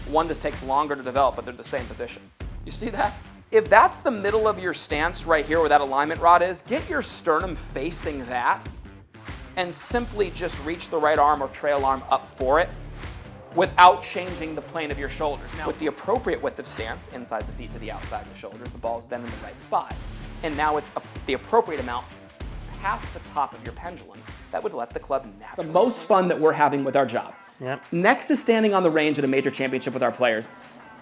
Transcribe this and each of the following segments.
one just takes longer to develop, but they're the same position. You see that? If that's the middle of your stance right here where that alignment rod is, get your sternum facing that and simply just reach the right arm or trail arm up for it without changing the plane of your shoulders. Now, with the appropriate width of stance, insides of feet to the outsides of shoulders, the ball's then in the right spot. And now it's the appropriate amount past the top of your pendulum that would let the club naturally. The most fun that we're having with our job, next to standing on the range at a major championship with our players,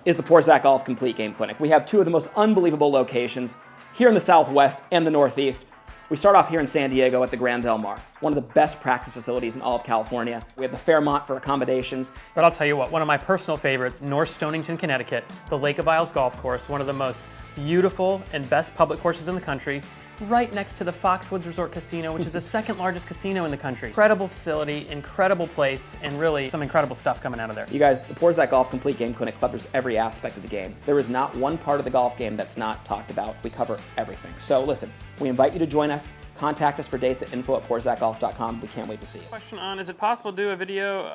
is the Porzak Golf Complete Game Clinic. We have two of the most unbelievable locations here in the Southwest and the Northeast. We start off here in San Diego at the Grand Del Mar, one of the best practice facilities in all of California. We have the Fairmont for accommodations. But I'll tell you what, one of my personal favorites, North Stonington, Connecticut, the Lake of Isles Golf Course, one of the most beautiful and best public courses in the country, right next to the Foxwoods Resort Casino, which is the second largest casino in the country. Incredible facility, incredible place, and really some incredible stuff coming out of there. You guys, the Porzak Golf Complete Game Clinic covers every aspect of the game. There is not one part of the golf game that's not talked about. We cover everything. So listen, we invite you to join us. Contact us for dates at info@porzakgolf.com. We can't wait to see you. Question on, is it possible to do a video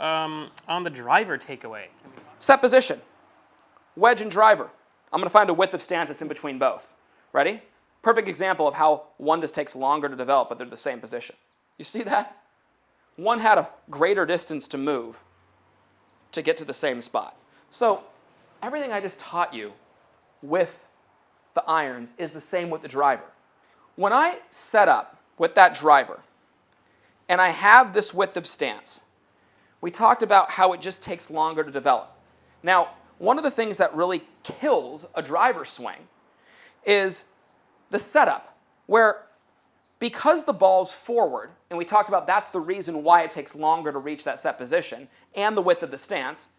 on the driver takeaway? Set position, wedge and driver. I'm gonna find a width of stance that's in between both. Ready? Perfect example of how one just takes longer to develop, but they're the same position. You see that? One had a greater distance to move to get to the same spot. So everything I just taught you with the irons is the same with the driver. When I set up with that driver and I have this width of stance, we talked about how it just takes longer to develop. Now, one of the things that really kills a driver swing is the setup, where because the ball's forward, and we talked about that's the reason why it takes longer to reach that set position, and the width of the stance,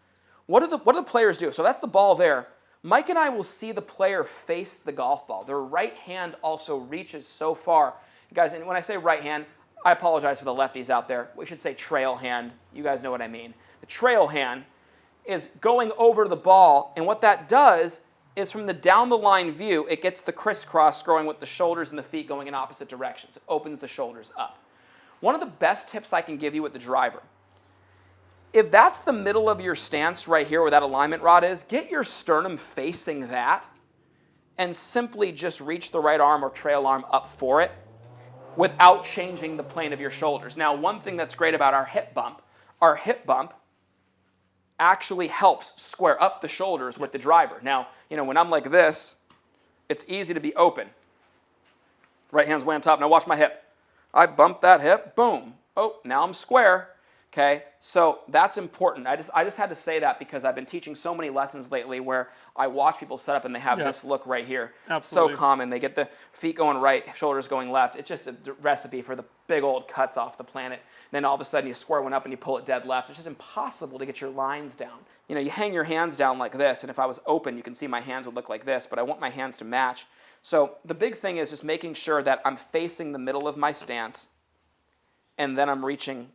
what do the players do? So that's the ball there. Mike and I will see the player face the golf ball. Their right hand also reaches so far. Guys, and when I say right hand, I apologize for the lefties out there. We should say trail hand. You guys know what I mean. The trail hand is going over the ball, and what that does is from the down the line view, it gets the crisscross going with the shoulders and the feet going in opposite directions. It opens the shoulders up. One of the best tips I can give you with the driver, if that's the middle of your stance right here where that alignment rod is, get your sternum facing that and simply just reach the right arm or trail arm up for it without changing the plane of your shoulders. Now, one thing that's great about our hip bump actually helps square up the shoulders with the driver. Now, when I'm like this, it's easy to be open. Right hand's way on top. Now watch my hip. I bump that hip, boom. Oh, now I'm square. Okay, so that's important. I just had to say that because I've been teaching so many lessons lately where I watch people set up and they have this look right here. Absolutely. So common. They get the feet going right, shoulders going left. It's just a recipe for the big old cuts off the planet. Then all of a sudden you square one up and you pull it dead left. It's just impossible to get your lines down. You hang your hands down like this, and if I was open, you can see my hands would look like this, but I want my hands to match. So the big thing is just making sure that I'm facing the middle of my stance, and then I'm reaching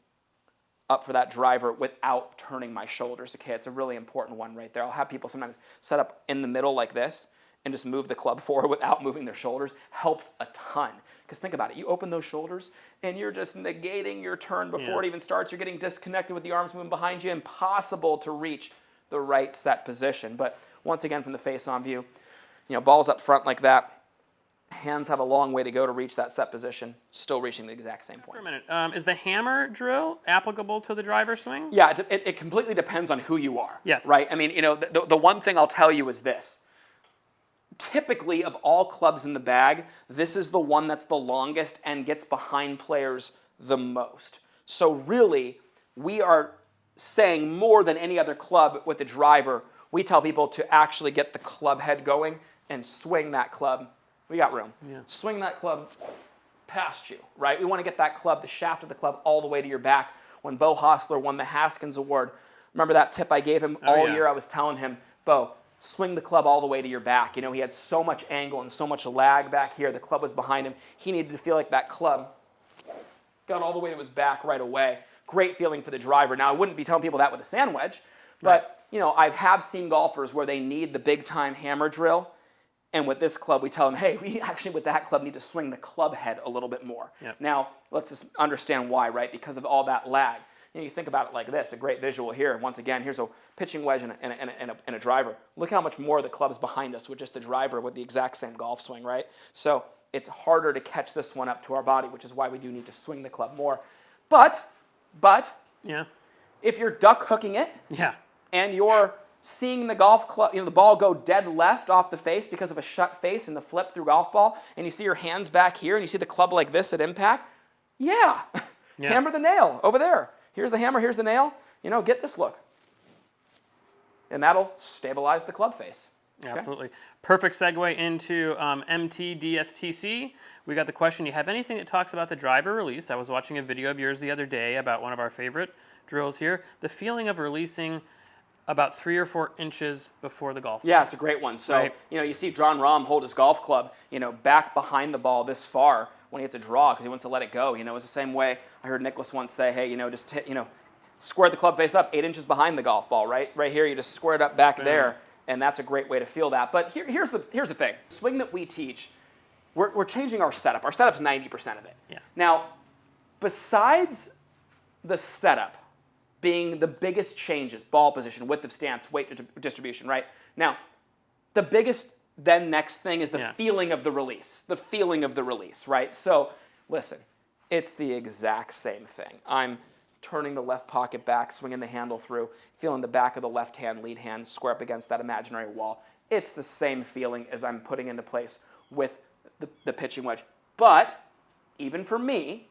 up for that driver without turning my shoulders. Okay, it's a really important one right there. I'll have people sometimes set up in the middle like this and just move the club forward without moving their shoulders. Helps a ton. Because think about it, you open those shoulders and you're just negating your turn before it even starts. You're getting disconnected with the arms moving behind you. Impossible to reach the right set position. But once again, from the face-on view, balls up front like that. Hands have a long way to go to reach that set position, still reaching the exact same point. For a minute, is the hammer drill applicable to the driver swing? Yeah, it completely depends on who you are. Yes. Right? I mean, the one thing I'll tell you is this. Typically, of all clubs in the bag, this is the one that's the longest and gets behind players the most. So really, we are saying more than any other club with the driver, we tell people to actually get the club head going and swing that club. We got room. Yeah. Swing that club past you, right? We want to get that club, the shaft of the club, all the way to your back. When Bo Hostler won the Haskins Award, remember that tip I gave him all year? I was telling him, Bo, swing the club all the way to your back. He had so much angle and so much lag back here. The club was behind him. He needed to feel like that club got all the way to his back right away. Great feeling for the driver. Now, I wouldn't be telling people that with a sand wedge, but I have seen golfers where they need the big-time hammer drill. And with this club, we tell them, hey, we actually, with that club, need to swing the club head a little bit more. Yep. Now, let's just understand why, right? Because of all that lag. you think about it like this, a great visual here. Once again, here's a pitching wedge and a driver. Look how much more the club's behind us with just the driver with the exact same golf swing, right? So it's harder to catch this one up to our body, which is why we do need to swing the club more. But Yeah. if you're duck hooking it Yeah. and you're seeing the golf club, the ball go dead left off the face because of a shut face and the flip through golf ball, and you see your hands back here and you see the club like this at impact, yeah. Hammer the nail over there. Here's the hammer, here's the nail. Get this look. And that'll stabilize the club face. Okay? Absolutely. Perfect segue into MTDSTC. We got the question, you have anything that talks about the driver release? I was watching a video of yours the other day about one of our favorite drills here. The feeling of releasing about 3 or 4 inches before the golf ball. Yeah, it's a great one. So, Right. you see Jon Rahm hold his golf club, back behind the ball this far when he hits a draw because he wants to let it go. It's the same way I heard Nicklaus once say, hey, just hit, square the club face up 8 inches behind the golf ball, right? Right here, you just square it up back there, and that's a great way to feel that. But here's the thing. The swing that we teach, we're changing our setup. Our setup's 90% of it. Yeah. Now, besides the setup being the biggest changes, ball position, width of stance, weight distribution, right? Now, the biggest then next thing is the feeling of the release. The feeling of the release, right? So, listen, it's the exact same thing. I'm turning the left pocket back, swinging the handle through, feeling the back of the left hand, lead hand, square up against that imaginary wall. It's the same feeling as I'm putting into place with the pitching wedge. But, even for me,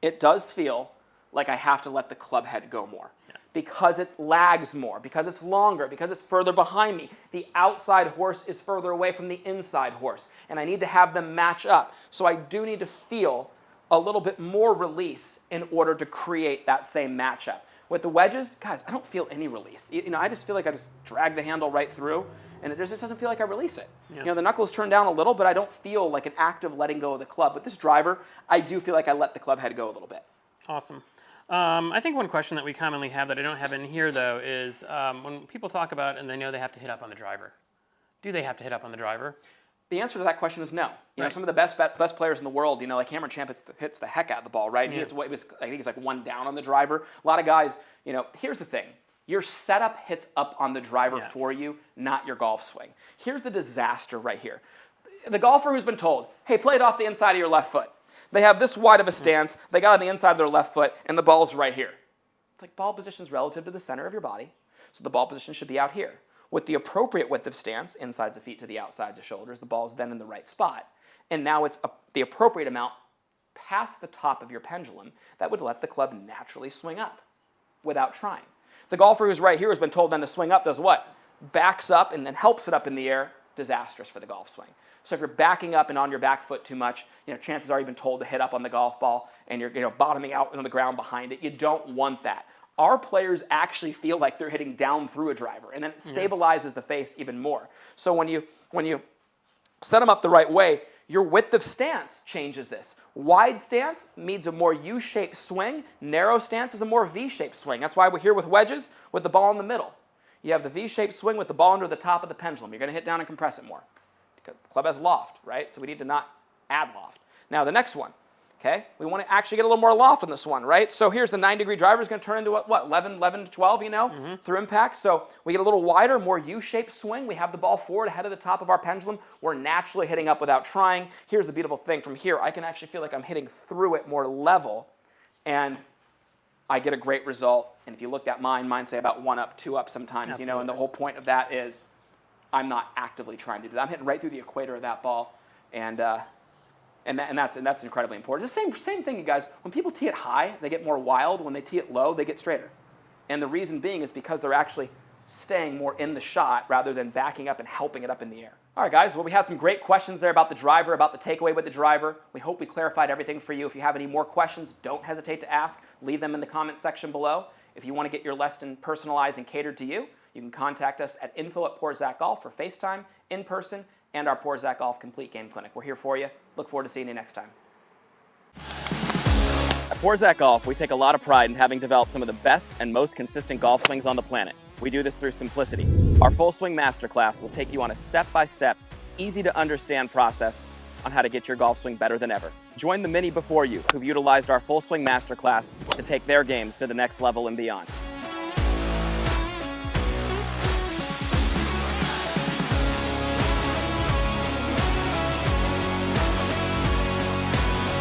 it does feel like I have to let the club head go more because it lags more, because it's longer, because it's further behind me. The outside horse is further away from the inside horse, and I need to have them match up. So I do need to feel a little bit more release in order to create that same matchup. With the wedges, guys, I don't feel any release. I just feel like I just drag the handle right through, and it just doesn't feel like I release it. Yeah. The knuckles turn down a little, but I don't feel like an active letting go of the club. With this driver, I do feel like I let the club head go a little bit. Awesome. I think one question that we commonly have that I don't have in here, though, is when people talk about and they know they have to hit up on the driver. Do they have to hit up on the driver? The answer to that question is no. Right. Some of the best players in the world, like Cameron Champ hits the heck out of the ball, right? Yeah. I think he's like 1 down on the driver. A lot of guys, here's the thing. Your setup hits up on the driver for you, not your golf swing. Here's the disaster right here. The golfer who's been told, hey, play it off the inside of your left foot. They have this wide of a stance, they got on the inside of their left foot, and the ball's right here. It's like ball position is relative to the center of your body, so the ball position should be out here. With the appropriate width of stance, insides of feet to the outsides of shoulders, the ball's then in the right spot. And now it's the appropriate amount past the top of your pendulum that would let the club naturally swing up without trying. The golfer who's right here has been told then to swing up does what? Backs up and then helps it up in the air. Disastrous for the golf swing. So if you're backing up and on your back foot too much, chances are you've been told to hit up on the golf ball and you're bottoming out on the ground behind it. You don't want that. Our players actually feel like they're hitting down through a driver, and then it stabilizes the face even more. So when you set them up the right way, your width of stance changes this. Wide stance means a more U-shaped swing. Narrow stance is a more V-shaped swing. That's why we're here with wedges with the ball in the middle. You have the V-shaped swing with the ball under the top of the pendulum. You're going to hit down and compress it more. Because the club has loft, right? So we need to not add loft. Now the next one, okay? We want to actually get a little more loft on this one, right? So here's the 9-degree driver is going to turn into what 11 to 12, through impact. So we get a little wider, more U-shaped swing. We have the ball forward ahead of the top of our pendulum. We're naturally hitting up without trying. Here's the beautiful thing. From here, I can actually feel like I'm hitting through it more level, and I get a great result. And if you looked at mine say about 1 up, 2 up sometimes, Absolutely. and the whole point of that is I'm not actively trying to do that. I'm hitting right through the equator of that ball, and that's incredibly important. It's the same thing, you guys. When people tee it high, they get more wild. When they tee it low, they get straighter. And the reason being is because they're actually staying more in the shot rather than backing up and helping it up in the air. All right, guys. Well, we had some great questions there about the driver, about the takeaway with the driver. We hope we clarified everything for you. If you have any more questions, don't hesitate to ask. Leave them in the comment section below. If you want to get your lesson personalized and catered to you, you can contact us at info@PoorZachGolf for FaceTime, in person, and our Poor Zach Golf Complete Game Clinic. We're here for you. Look forward to seeing you next time. At Poor Zach Golf, we take a lot of pride in having developed some of the best and most consistent golf swings on the planet. We do this through simplicity. Our Full Swing Masterclass will take you on a step-by-step, easy-to-understand process on how to get your golf swing better than ever. Join the many before you who've utilized our Full Swing Masterclass to take their games to the next level and beyond.